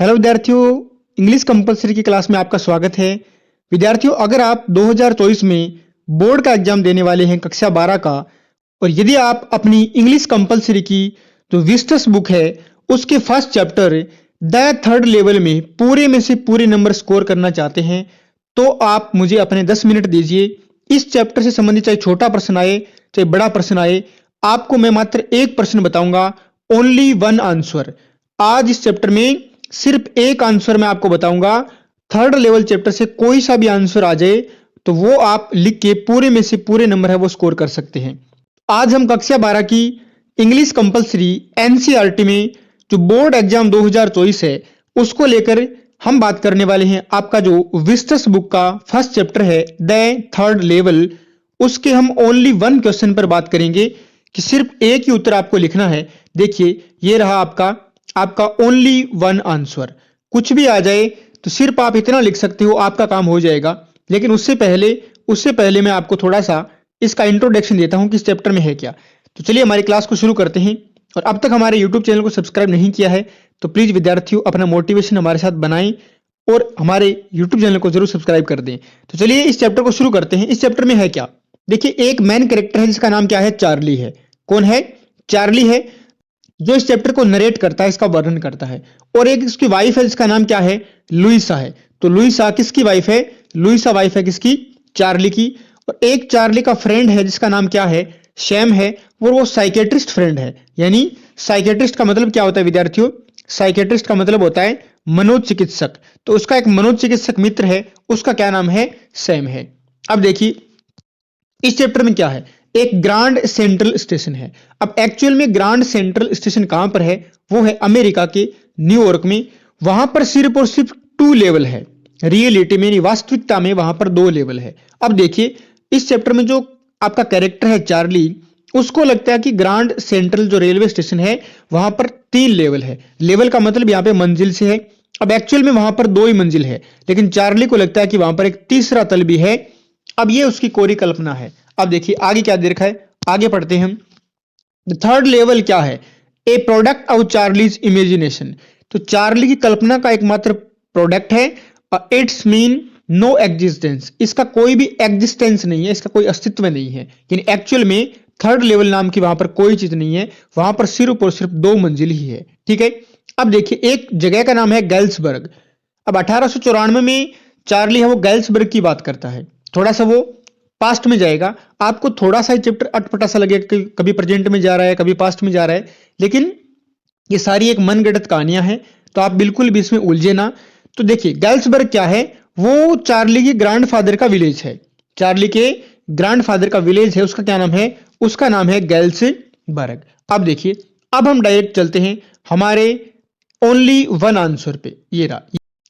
Hello विद्यार्थियों, English compulsory की class में आपका स्वागत है। विद्यार्थियों, अगर आप 2024 में बोर्ड का एग्जाम देने वाले हैं कक्षा 12 का, और यदि आप अपनी इंग्लिश कंपलसरी की जो विस्टस बुक है उसके first chapter the third level में पूरे में से पूरे नंबर स्कोर करना चाहते हैं, तो आप मुझे अपने 10 मिनट दीजिए। इस चैप्टर से संबंधित चाहे छोटा प्रश्न आए चाहे बड़ा प्रश्न आए, आपको मैं मात्र एक प्रश्न बताऊंगा, ओनली वन आंसर। आज इस चैप्टर में सिर्फ एक आंसर मैं आपको बताऊंगा। थर्ड लेवल चैप्टर से कोई सा भी आंसर आ जाए तो वो आप लिख के पूरे में से पूरे नंबर है वो स्कोर कर सकते हैं। आज हम कक्षा 12 की इंग्लिश कंपलसरी एनसीईआरटी में जो बोर्ड एग्जाम 2024 है उसको लेकर हम बात करने वाले हैं। आपका जो विस्टस बुक का फर्स्ट चैप्टर है द थर्ड लेवल, उसके हम ओनली वन क्वेश्चन पर बात करेंगे कि सिर्फ एक ही उत्तर आपको लिखना है। देखिए, ये रहा आपका ओनली वन आंसर। कुछ भी आ जाए तो सिर्फ आप इतना लिख सकते हो, आपका काम हो जाएगा। लेकिन उससे पहले मैं आपको थोड़ा सा इसका इंट्रोडक्शन देता हूं कि इस चैप्टर में है क्या। तो चलिए हमारी क्लास को शुरू करते हैं। और अब तक हमारे यूट्यूब चैनल को सब्सक्राइब नहीं किया है तो प्लीज विद्यार्थियों अपना मोटिवेशन हमारे साथ बनाएं और हमारे यूट्यूब चैनल को जरूर सब्सक्राइब कर दें। तो चलिए इस चैप्टर को शुरू करते हैं। इस चैप्टर में है क्या, देखिए, एक मेन कैरेक्टर है जिसका नाम क्या है, चार्ली है। कौन है? चार्ली है, जो इस चैप्टर को नरेट करता है, इसका वर्णन करता है। और एक इसकी वाइफ है जिसका नाम क्या है, लुइसा है। तो लुइसा किसकी वाइफ है? लुइसा वाइफ है किसकी? चार्ली की। और एक चार्ली का फ्रेंड है जिसका नाम क्या है, शैम है। और वो साइकेट्रिस्ट फ्रेंड है। यानी साइकेट्रिस्ट का मतलब क्या होता है विद्यार्थियों? साइकेट्रिस्ट का मतलब होता है मनोचिकित्सक। तो उसका एक मनोचिकित्सक मित्र है, उसका क्या नाम है, सैम है। अब देखिए इस चैप्टर में क्या है, एक ग्रांड सेंट्रल स्टेशन है। अब एक्चुअल में ग्रांड सेंट्रल स्टेशन कहां पर है? वो है अमेरिका के न्यूयॉर्क में। वहां पर सिर्फ और सिर्फ 2 लेवल है। रियलिटी में, वास्तविकता में वहां पर 2 लेवल है। अब देखिए इस चैप्टर में जो आपका कैरेक्टर है चार्ली, उसको लगता है कि ग्रांड सेंट्रल जो रेलवे स्टेशन है वहां पर 3 लेवल है। लेवल का मतलब यहाँ पे मंजिल से है। अब एक्चुअल में वहां पर 2 ही मंजिल है, लेकिन चार्ली को लगता है कि वहां पर एक तीसरा तल भी है। अब ये उसकी कोरी कल्पना है। अब देखिए आगे क्या दे रखा है, आगे पढ़ते हैं हम। थर्ड लेवल क्या है? A product of Charlie's imagination. तो चार्ली की कल्पना का एकमात्र प्रोडक्ट है। It's mean no existence. इसका कोई भी एग्जिस्टेंस नहीं है, इसका कोई अस्तित्व नहीं है। यानी एक्चुअल में थर्ड लेवल नाम की वहां पर कोई चीज नहीं है, वहां पर सिर्फ और सिर्फ 2 मंजिल ही है। ठीक है। अब देखिए एक जगह का नाम है गैल्सबर्ग। अब 1894 में चार्ली है वो गैल्सबर्ग की बात करता है। थोड़ा सा वो पास्ट में जाएगा। आपको थोड़ा सा चैप्टर अटपटा सा लगेगा कि कभी प्रेजेंट में जा रहा है कभी पास्ट में जा रहा है, लेकिन ये सारी एक मनगढ़ंत कहानियां हैं, तो आप बिल्कुल भी इसमें उलझे ना। तो देखिए गैल्सबर्ग क्या है, वो चार्ली के ग्रैंडफादर का विलेज है। चार्ली के ग्रैंडफादर का विलेज है, उसका क्या नाम है? उसका नाम है गैल्सबर्ग। अब देखिए, अब हम डायरेक्ट चलते हैं हमारे ओनली वन आंसर पे। ये रहा,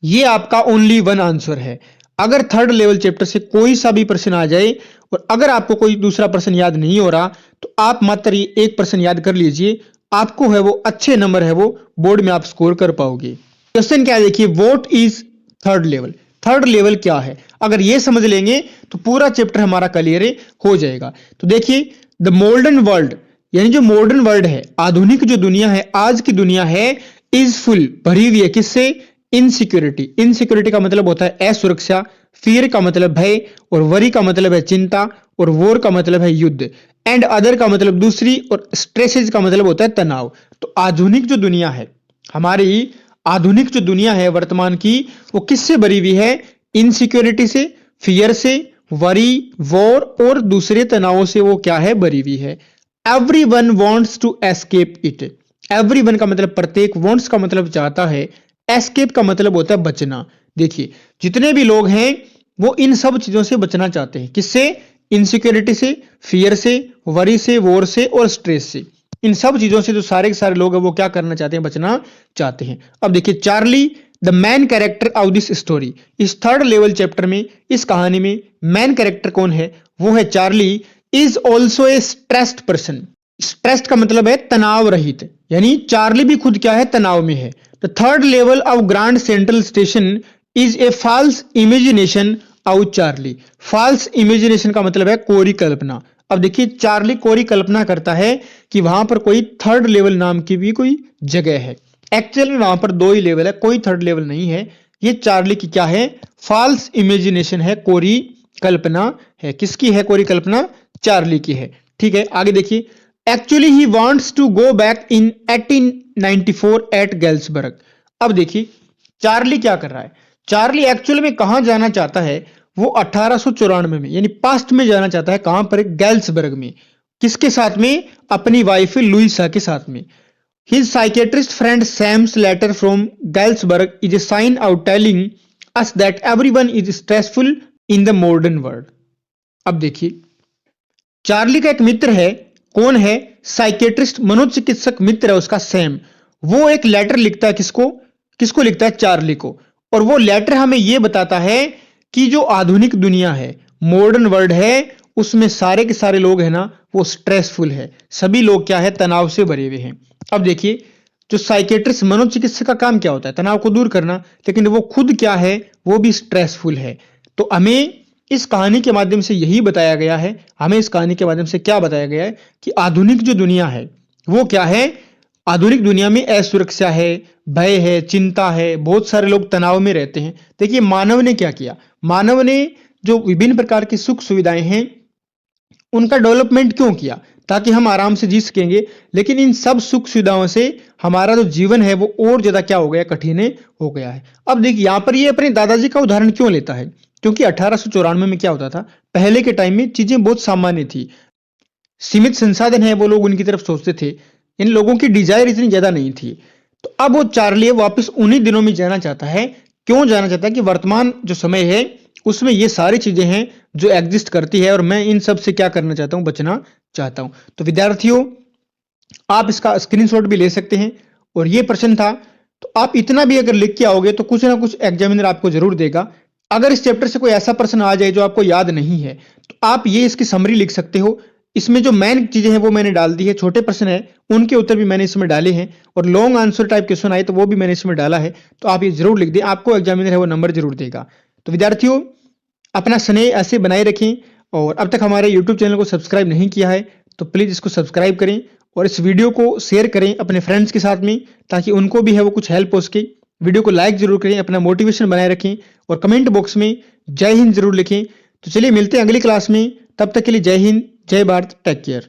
ये आपका ओनली वन आंसर है। अगर थर्ड लेवल चैप्टर से कोई सा भी प्रश्न आ जाए और अगर आपको कोई दूसरा प्रश्न याद नहीं हो रहा तो आप मात्र ये एक प्रश्न याद कर लीजिए, आपको है वो अच्छे नंबर है वो बोर्ड में आप स्कोर कर पाओगे। क्वेश्चन क्या है देखिए, what is third level? Third level क्या है? अगर ये समझ लेंगे तो पूरा चैप्टर हमारा क्लियर हो जाएगा। तो देखिए द मॉडर्न वर्ल्ड, यानी जो मॉडर्न वर्ल्ड है, आधुनिक जो दुनिया है, आज की दुनिया है, इज फुल, भरी हुई है किससे? इनसिक्योरिटी। इनसिक्योरिटी का मतलब होता है असुरक्षा, फियर का मतलब भय, और वरी का मतलब है चिंता, और वॉर का मतलब है युद्ध, एंड अदर का मतलब दूसरी, और स्ट्रेसेज का मतलब होता है तनाव। तो आधुनिक जो दुनिया है, हमारी आधुनिक जो दुनिया है वर्तमान की, वो किससे भरी हुई है? इनसिक्योरिटी से, फियर से, वरी, वॉर और दूसरे तनावों से वो क्या है? भरी हुई है। Everyone wants to escape it. Everyone का मतलब प्रत्येक, वांट्स का मतलब चाहता है, एस्केप का मतलब होता है बचना। देखिए जितने भी लोग हैं वो इन सब चीजों से बचना चाहते हैं। किससे? इनसिक्योरिटी से, फियर से, वरी से, वॉर से और स्ट्रेस से। इन सब चीजों से जो सारे के सारे लोग हैं वो क्या करना चाहते हैं? बचना चाहते हैं। अब देखिए Charlie the man character of this story. इस थर्ड लेवल चैप्टर में, इस कहानी में मैन कैरेक्टर कौन है? वो है Charlie. Is also a stressed person. Stressed का मतलब है तनाव रहित, यानी चार्ली भी खुद क्या है? तनाव में है। The third level of Grand Central Station is a false imagination of Charlie. False imagination का मतलब है कोरी कल्पना। अब देखिए चार्ली कोरी कल्पना करता है कि वहां पर कोई थर्ड लेवल नाम की भी कोई जगह है। एक्चुअल में वहां पर दो ही लेवल है, कोई थर्ड लेवल नहीं है। ये चार्ली की क्या है? फॉल्स इमेजिनेशन है, कोरी कल्पना है। किसकी है कोरी कल्पना? चार्ली की है। ठीक है, आगे देखिए। Actually he wants to go back in 1894 at Galesburg. अब देखिए चार्ली क्या कर रहा है। चार्ली एक्चुअल में कहां जाना चाहता है? वो 1894 में यानी पास्ट में जाना चाहता है। कहां पर? गैल्सबर्ग में। किसके साथ में? अपनी वाइफ लुइसा के साथ में। His psychiatrist friend Sam's letter from Galsburg is a sign out telling us that everyone is stressful in the modern world. अब देखिए चार्ली का एक मित्र है। कौन है? साइकेट्रिस्ट, मनोचिकित्सक मित्र है उसका सैम। वो एक लेटर लिखता है। किसको? किसको लिखता है? चार्ली को। और वो लेटर हमें यह बताता है कि जो आधुनिक दुनिया है, मॉडर्न वर्ल्ड है, उसमें सारे के सारे लोग हैं ना, वो स्ट्रेसफुल है। सभी लोग क्या है? तनाव से भरे हुए हैं। अब देखिए जो साइकेट्रिस्ट मनोचिकित्सक का काम क्या होता है? तनाव को दूर करना। लेकिन वो खुद क्या है? वो भी स्ट्रेसफुल है। तो हमें इस कहानी के माध्यम से यही बताया गया है, हमें इस कहानी के माध्यम से क्या बताया गया है कि आधुनिक जो दुनिया है वो क्या है? आधुनिक दुनिया में असुरक्षा है, भय है, चिंता है, बहुत सारे लोग तनाव में रहते हैं। देखिए मानव ने क्या किया? मानव ने जो विभिन्न प्रकार की सुख सुविधाएं हैं उनका डेवलपमेंट क्यों किया? ताकि हम आराम से जी सकेंगे। लेकिन इन सब सुख सुविधाओं से हमारा जो जीवन है वो और ज्यादा क्या हो गया? कठिन हो गया है। अब देखिए यहां पर ये अपने दादाजी का उदाहरण क्यों लेता है? क्योंकि 1894 में क्या होता था? पहले के टाइम में चीजें बहुत सामान्य थी, सीमित संसाधन है, वो लोग उनकी तरफ सोचते थे। इन लोगों की डिजायर इतनी ज्यादा नहीं थी। तो अब वो चार्ली वापस उन्हीं दिनों में जाना चाहता है। क्यों जाना चाहता है? कि वर्तमान जो समय है उसमें ये सारी चीजें हैं जो एग्जिस्ट करती है, और मैं इन सब से क्या करना चाहता हूं? बचना चाहता हूं। तो विद्यार्थियों आप इसका स्क्रीनशॉट भी ले सकते हैं। और ये प्रश्न था, तो आप इतना भी अगर लिख के आओगे तो कुछ ना कुछ एग्जामिनर आपको जरूर देगा। अगर इस चैप्टर से कोई ऐसा प्रश्न आ जाए जो आपको याद नहीं है तो आप ये इसकी समरी लिख सकते हो। इसमें जो मेन चीजें हैं वो मैंने डाल दी है, छोटे प्रश्न है उनके उत्तर भी मैंने इसमें डाले हैं, और लॉन्ग आंसर टाइप क्वेश्चन आए तो वो भी मैंने इसमें डाला है। तो आप ये जरूर लिख दें, आपको एग्जामिनर है वो नंबर जरूर देगा। तो विद्यार्थियों अपना स्नेह ऐसे बनाए रखें, और अब तक हमारे यूट्यूब चैनल को सब्सक्राइब नहीं किया है तो प्लीज इसको सब्सक्राइब करें, और इस वीडियो को शेयर करें अपने फ्रेंड्स के साथ में, ताकि उनको भी है वो कुछ हेल्प हो सके। वीडियो को लाइक जरूर करें, अपना मोटिवेशन बनाए रखें, और कमेंट बॉक्स में जय हिंद जरूर लिखें। तो चलिए मिलते हैं अगली क्लास में, तब तक के लिए जय हिंद, जय भारत, टेक केयर।